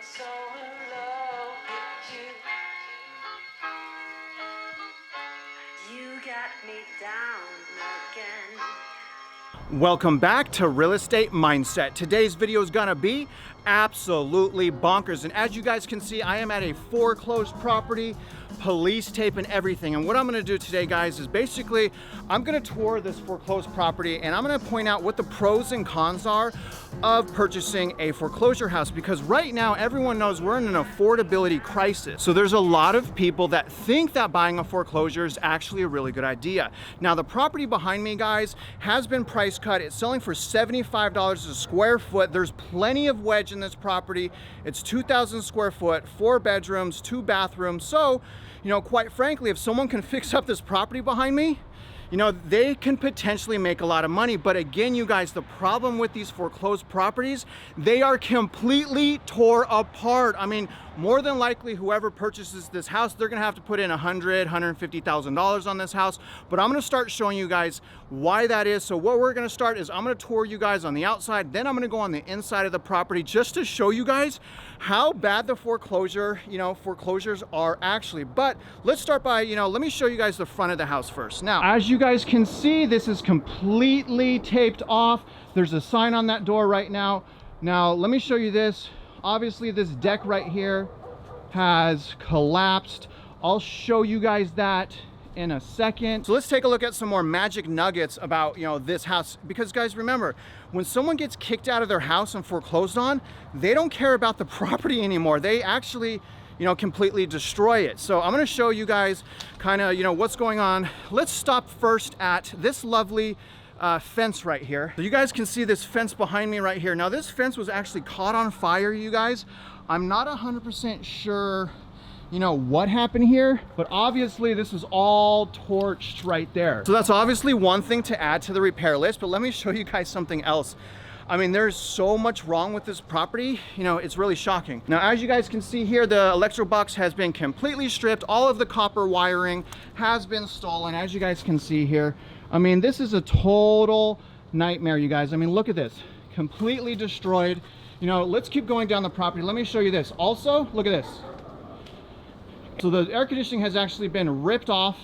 so in love with you. You got me down again. Welcome back to Real Estate Mindset. Today's video is gonna be absolutely bonkers. And as you guys can see, I am at a foreclosed property, police tape and everything. And what I'm gonna do today, guys, is basically, I'm gonna tour this foreclosed property and I'm gonna point out what the pros and cons are of purchasing a foreclosure house, because right now everyone knows we're in an affordability crisis. So there's a lot of people that think that buying a foreclosure is actually a really good idea. Now the property behind me, guys, has been price cut. It's selling for $75 a square foot. There's plenty of wedge in this property. It's 2,000 square foot, 4 bedrooms, 2 bathrooms. So, you know, quite frankly, if someone can fix up this property behind me, you know, they can potentially make a lot of money. But again, you guys, the problem with these foreclosed properties, they are completely tore apart. I mean, more than likely, whoever purchases this house, they're gonna have to put in $150,000 on this house. But I'm gonna start showing you guys why that is. So what we're gonna start is I'm gonna tour you guys on the outside, then I'm gonna go on the inside of the property just to show you guys how bad the foreclosures are actually. But let's start by, let me show you guys the front of the house first. Now, as you guys can see, this is completely taped off. There's a sign on that door right now. Now, let me show you this. Obviously, this deck right here has collapsed. I'll show you guys that in a second. So let's take a look at some more magic nuggets about, this house. Because guys, remember, when someone gets kicked out of their house and foreclosed on, they don't care about the property anymore. They actually, completely destroy it. So I'm gonna show you guys kind of, what's going on. Let's stop first at this lovely fence right here. So you guys can see this fence behind me right here. Now this fence was actually caught on fire, you guys. I'm not 100% sure, what happened here, but obviously this is all torched right there. So that's obviously one thing to add to the repair list, but let me show you guys something else. I mean, there's so much wrong with this property, it's really shocking. Now, as you guys can see here, the electrical box has been completely stripped. All of the copper wiring has been stolen, as you guys can see here. I mean, this is a total nightmare, you guys. I mean, look at this, completely destroyed. Let's keep going down the property. Let me show you this. Also, look at this. So the air conditioning has actually been ripped off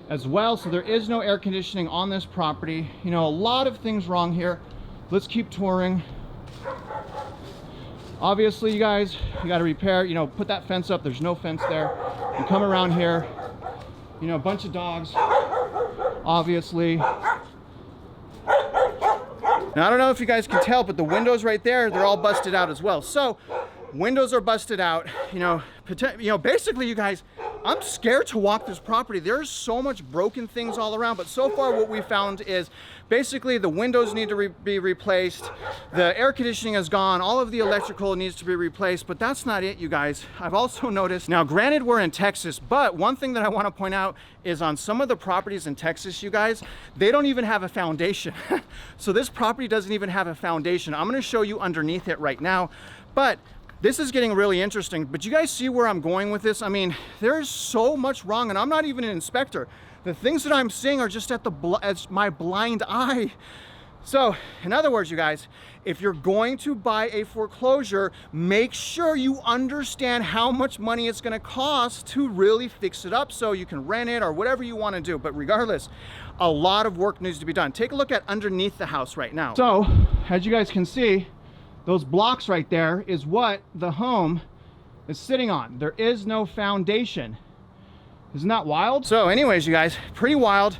as well. So there is no air conditioning on this property. A lot of things wrong here. Let's keep touring. Obviously, you guys, you got to repair, put that fence up. There's no fence there. You come around here, a bunch of dogs, obviously. Now, I don't know if you guys can tell, but the windows right there, they're all busted out as well. So windows are busted out, basically, you guys, I'm scared to walk this property. There's so much broken things all around, but so far what we found is basically the windows need to be replaced. The air conditioning is gone. All of the electrical needs to be replaced, but that's not it, you guys. I've also noticed, now granted we're in Texas, but one thing that I want to point out is on some of the properties in Texas, you guys, they don't even have a foundation. So this property doesn't even have a foundation. I'm going to show you underneath it right now, but this is getting really interesting. But you guys see where I'm going with this? I mean, there's so much wrong, and I'm not even an inspector. The things that I'm seeing are just as my blind eye. So, in other words, you guys, if you're going to buy a foreclosure, make sure you understand how much money it's going to cost to really fix it up so you can rent it or whatever you want to do. But regardless, a lot of work needs to be done. Take a look at underneath the house right now. So, as you guys can see, those blocks right there is what the home is sitting on. There is no foundation. Isn't that wild? So anyways, you guys, pretty wild.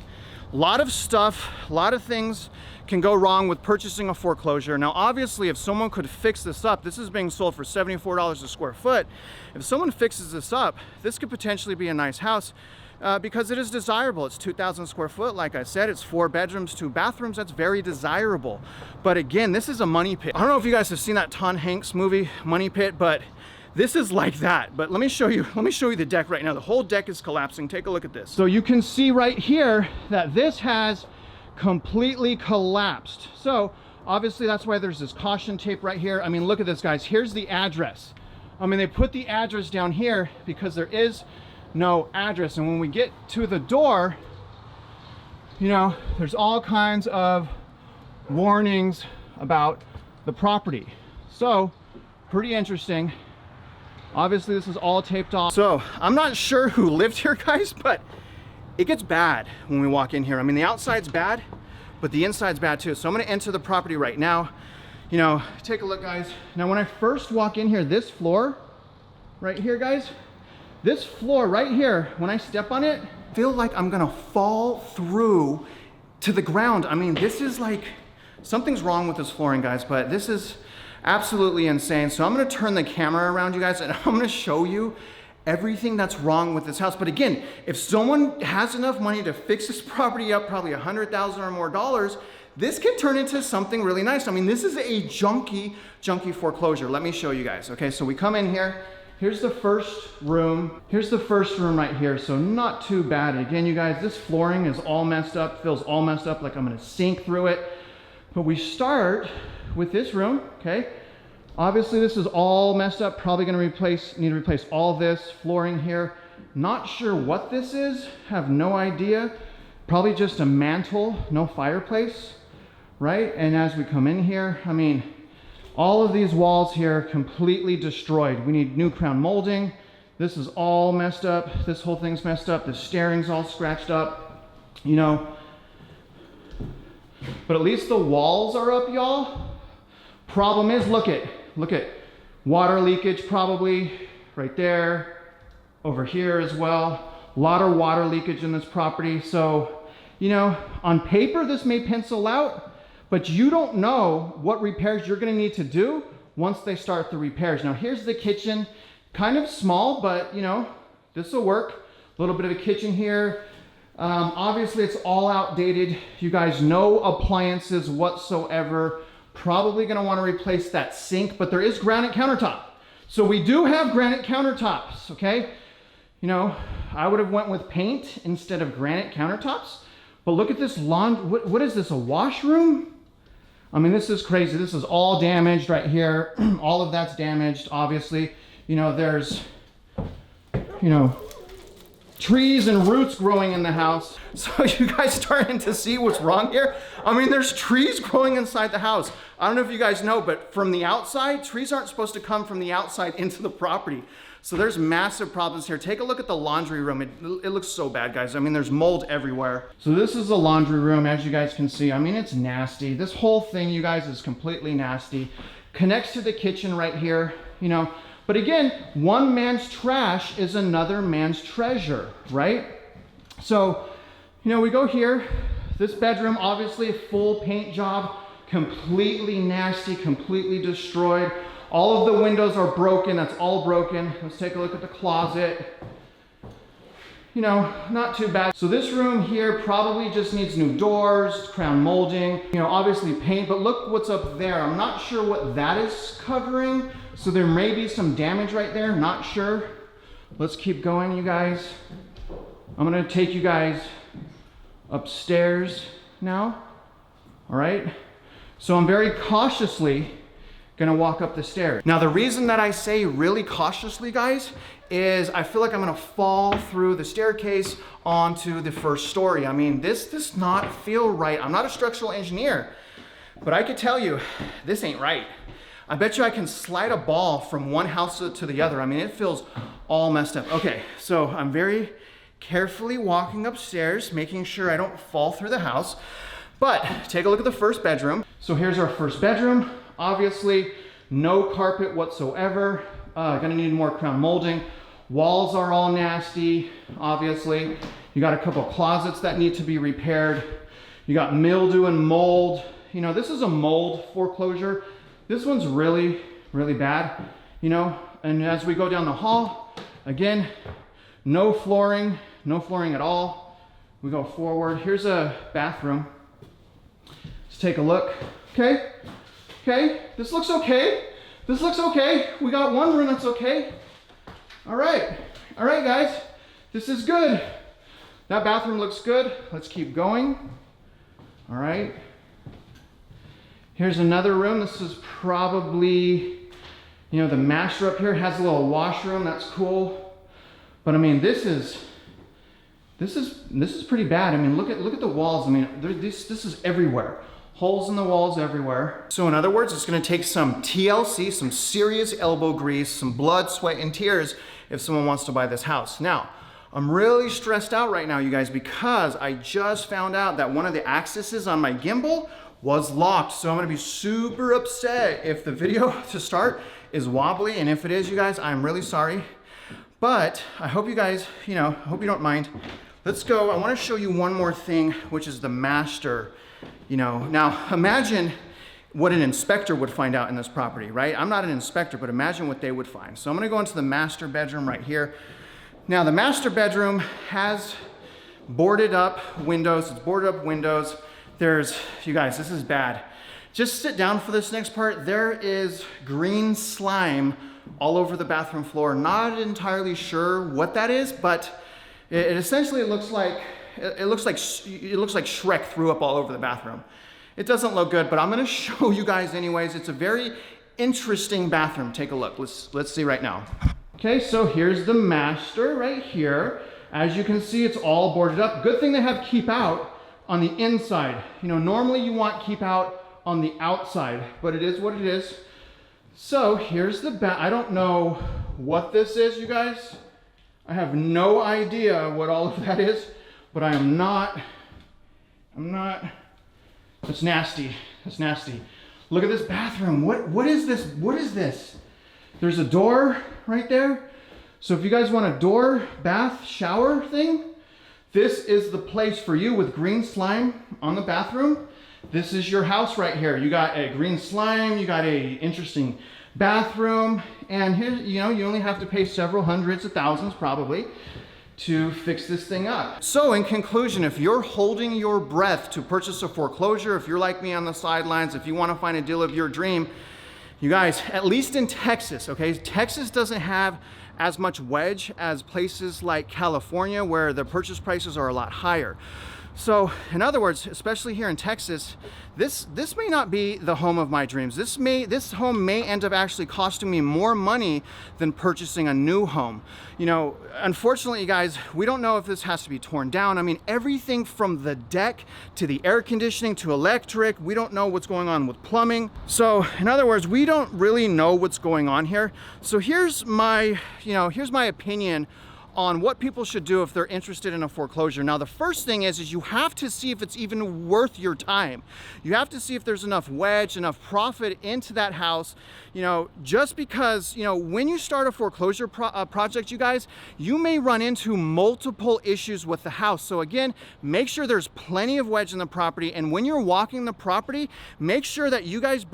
A lot of stuff, a lot of things can go wrong with purchasing a foreclosure. Now, obviously, if someone could fix this up, this is being sold for $74 a square foot. If someone fixes this up, this could potentially be a nice house. Because it is desirable. It's 2,000 square foot. Like I said, it's 4 bedrooms, 2 bathrooms. That's very desirable. But again, this is a money pit. I don't know if you guys have seen that Tom Hanks movie, Money Pit, but this is like that. But let me show you the deck right now. The whole deck is collapsing. Take a look at this. So you can see right here that this has completely collapsed. So obviously that's why there's this caution tape right here. I mean, look at this, guys. Here's the address. I mean, they put the address down here because there is no address, and when we get to the door, there's all kinds of warnings about the property. So pretty interesting. Obviously this is all taped off. So I'm not sure who lived here, guys, but it gets bad when we walk in here. I mean, the outside's bad, but the inside's bad too. So I'm gonna enter the property right now. You know, take a look, guys. Now, when I first walk in here, this floor right here, guys, this floor right here, when I step on it, I feel like I'm gonna fall through to the ground. I mean, this is like, something's wrong with this flooring, guys, but this is absolutely insane. So I'm gonna turn the camera around, you guys, and I'm gonna show you everything that's wrong with this house. But again, if someone has enough money to fix this property up, probably $100,000 or more dollars, this can turn into something really nice. I mean, this is a junky foreclosure. Let me show you guys. Okay, so we come in here. Here's the first room. Here's the first room right here. So not too bad. Again, you guys, this flooring is all messed up, feels all messed up, like I'm gonna sink through it. But we start with this room, okay? Obviously this is all messed up, probably gonna need to replace all this flooring here. Not sure what this is, have no idea. Probably just a mantle, no fireplace, right? And as we come in here, I mean, all of these walls here completely destroyed. We need new crown molding. This is all messed up. This whole thing's messed up. The steering's all scratched up, you know. But at least the walls are up, y'all. Problem is, look at water leakage probably right there, over here as well. A lot of water leakage in this property. So, you know, on paper, this may pencil out, but you don't know what repairs you're gonna need to do once they start the repairs. Now here's the kitchen, kind of small, but you know, this will work. A little bit of a kitchen here. Obviously it's all outdated. You guys, no appliances whatsoever. Probably gonna wanna replace that sink, but there is granite countertop. So we do have granite countertops, okay? You know, I would have went with paint instead of granite countertops, but look at this laundry. What is this, a washroom? I mean, this is crazy. This is all damaged right here. All of that's damaged, obviously. You know, there's, you know, trees and roots growing in the house. So you guys starting to see what's wrong here? I mean, there's trees growing inside the house. I don't know if you guys know, but from the outside, trees aren't supposed to come from the outside into the property. So there's massive problems here. Take a look at the laundry room. It looks so bad, guys. I mean, there's mold everywhere. So this is the laundry room, as you guys can see. I mean, it's nasty. This whole thing, you guys, is completely nasty. Connects to the kitchen right here, you know. But again, one man's trash is another man's treasure, right? So, you know, we go here. This bedroom, obviously, full paint job, completely nasty, completely destroyed. All of the windows are broken. That's all broken. Let's take a look at the closet. You know, not too bad. So this room here probably just needs new doors, crown molding, you know, obviously paint, but look what's up there. I'm not sure what that is covering. So there may be some damage right there, not sure. Let's keep going, you guys. I'm gonna take you guys upstairs now, all right? So I'm very cautiously gonna walk up the stairs. Now the reason that I say really cautiously, guys, is I feel like I'm gonna fall through the staircase onto the first story. I mean, this does not feel right. I'm not a structural engineer, but I could tell you, this ain't right. I bet you I can slide a ball from one house to the other. I mean, it feels all messed up. Okay, so I'm very carefully walking upstairs, making sure I don't fall through the house. But take a look at the first bedroom. So here's our first bedroom. Obviously, no carpet whatsoever. Gonna need more crown molding. Walls are all nasty, obviously. You got a couple closets that need to be repaired. You got mildew and mold. You know, this is a mold foreclosure. This one's really, really bad, you know. And as we go down the hall, again, no flooring at all. We go forward. Here's a bathroom. Let's take a look. Okay, this looks okay. This looks okay. We got one room that's okay. All right, guys, this is good. That bathroom looks good. Let's keep going. All right. Here's another room. This is probably, you know, the master up here has a little washroom. That's cool. But I mean, this is pretty bad. I mean, look at the walls. I mean, this is everywhere. holes in the walls everywhere. So in other words, it's gonna take some TLC, some serious elbow grease, some blood, sweat, and tears if someone wants to buy this house. Now, I'm really stressed out right now, you guys, because I just found out that one of the axes on my gimbal was locked. So I'm gonna be super upset if the video to start is wobbly, and if it is, you guys, I'm really sorry. But I hope you guys, I hope you don't mind. Let's go. I wanna show you one more thing, which is the master. Now imagine what an inspector would find out in this property, right? I'm not an inspector, but imagine what they would find. So I'm gonna go into the master bedroom right here. Now the master bedroom has boarded up windows. It's boarded up windows. You guys, this is bad. Just sit down for this next part. There is green slime all over the bathroom floor. Not entirely sure what that is, but it essentially looks like Shrek threw up all over the bathroom. It doesn't look good, but I'm gonna show you guys anyways. It's a very interesting bathroom. Take a look. Let's see right now. Okay, so here's the master right here. As you can see, it's all boarded up. Good thing they have keep out on the inside. Normally you want keep out on the outside, but it is what it is. So here's the I don't know what this is, you guys. I have no idea what all of that is, but I'm not, that's nasty. That's nasty. Look at this bathroom. What is this? What is this? There's a door right there. So if you guys want a door, bath, shower thing, this is the place for you with green slime on the bathroom. This is your house right here. You got a green slime, you got a interesting bathroom, and here, you only have to pay several hundreds of thousands probably to fix this thing up. So in conclusion, if you're holding your breath to purchase a foreclosure, if you're like me on the sidelines, if you want to find a deal of your dream, you guys, at least in Texas, okay? Texas doesn't have as much wedge as places like California where the purchase prices are a lot higher. So in other words, especially here in Texas, this may not be the home of my dreams. This home may end up actually costing me more money than purchasing a new home. Unfortunately, you guys, we don't know if this has to be torn down. I mean, everything from the deck to the air conditioning to electric, we don't know what's going on with plumbing. So in other words, we don't really know what's going on here. So here's my opinion on what people should do if they're interested in a foreclosure. Now, the first thing is you have to see if it's even worth your time. You have to see if there's enough wedge, enough profit into that house. Just because, when you start a foreclosure project, you guys, you may run into multiple issues with the house. So again, make sure there's plenty of wedge in the property. And when you're walking the property, make sure that you guys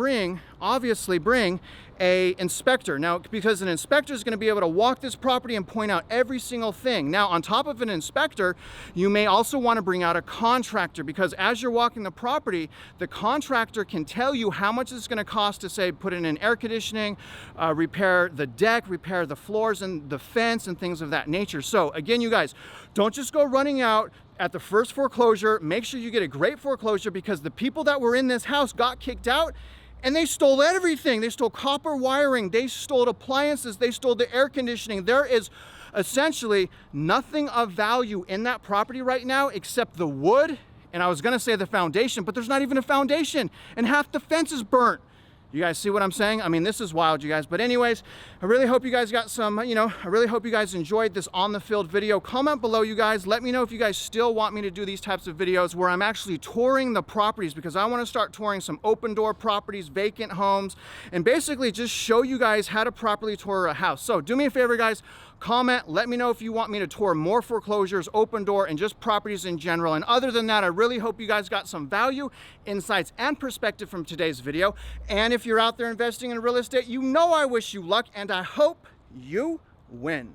obviously bring a inspector. Now, because an inspector is going to be able to walk this property and point out every single thing. Now, on top of an inspector, you may also want to bring out a contractor, because as you're walking the property, the contractor can tell you how much it's going to cost to, say, put in an air conditioning, repair the deck, repair the floors and the fence and things of that nature. So again, you guys, don't just go running out at the first foreclosure. Make sure you get a great foreclosure, because the people that were in this house got kicked out and they stole everything. They stole copper wiring, they stole appliances, they stole the air conditioning. There is essentially nothing of value in that property right now except the wood, and I was gonna say the foundation, but there's not even a foundation, and half the fence is burnt. You guys see what I'm saying? I mean, this is wild, you guys. But anyways, I really hope you guys got some, I really hope you guys enjoyed this on the field video. Comment below, you guys. Let me know if you guys still want me to do these types of videos where I'm actually touring the properties, because I want to start touring some open door properties, vacant homes, and basically just show you guys how to properly tour a house. So do me a favor, guys. Comment, let me know if you want me to tour more foreclosures, open door, and just properties in general. And other than that, I really hope you guys got some value, insights, and perspective from today's video. And if you're out there investing in real estate, I wish you luck, and I hope you win.